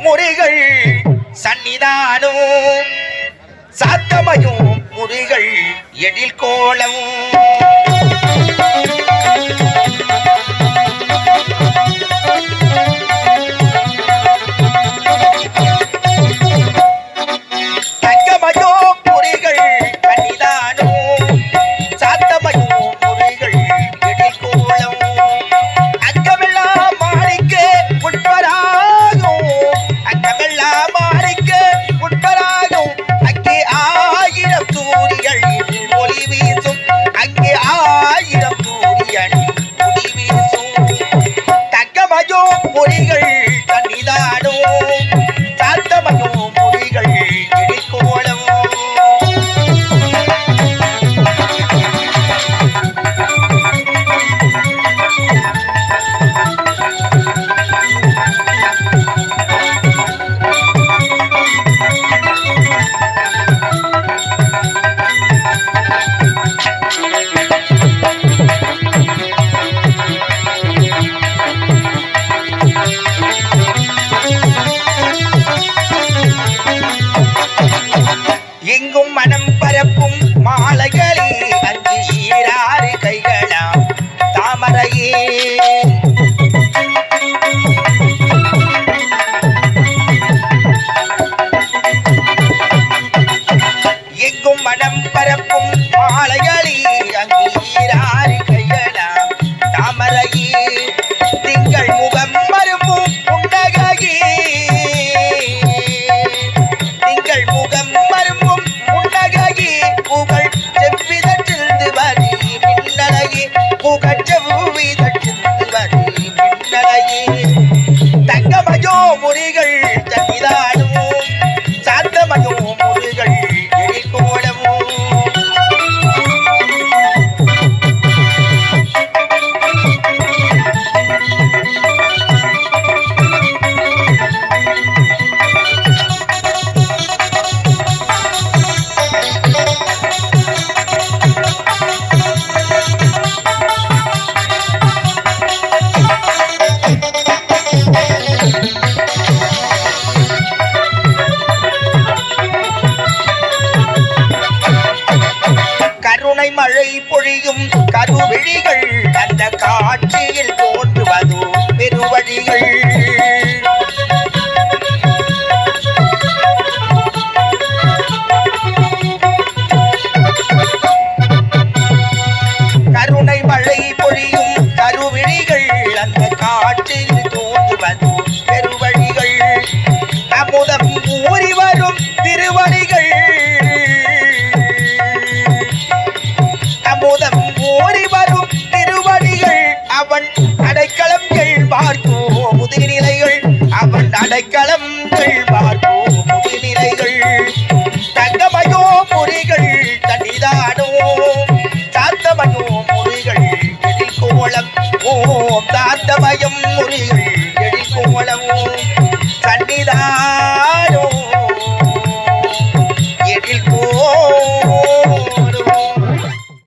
முறிகள் சன்னிதானம் சாத்தமையும் முறிகள் எழில் கோலம் எங்கும் மனம் பரப்பும் மாலைகளே அங்கு ஈராறு கைகளாம் தாமரையே எங்கும் மனம் பரப்பும் மாலைகளே அங்கு ஈராறு கைகளாம் தாமரையே திங்கள் முகம் மறுப்பும் புன்னகையே திங்கள் முகம் மறுப்பும் புன்னகையே புகழ் செவ்விதற்றில் வரி மின்னலையே புகழ் செவ்விதற்றில் வரி மின்னலையே தங்கமயோ முறிகள் தனிதானோ சாத்தமயோ முறிகள் எழிற்கோலமோ மழை பொழியும் கருவிழிகள் அந்த காட்சியில் தோன்றுவதோ பெருவழிகள் கருணை மழை பொழியும் கருவிழிகள் அந்த காட்சியில் தோன்றுவதோ பெருவழிகள் அமுதம் ஊறி வரும் திருவடிகள் அமுதம் ஓடி வரும் திருவடிகள் அவன் அடைக்கலங்கள் பார்ப்போ முதுநிலைகள் அவன் அடைக்கலங்கள் பார்ப்போ முதுநிலைகள் தங்கமயோ முறிகள் தனிதானோ சாத்தமயோ முறிகள் எழிற்கோலம் ஓம் சாத்தமயம் முறிகள் எழிற்கோலம் சன்னிதான்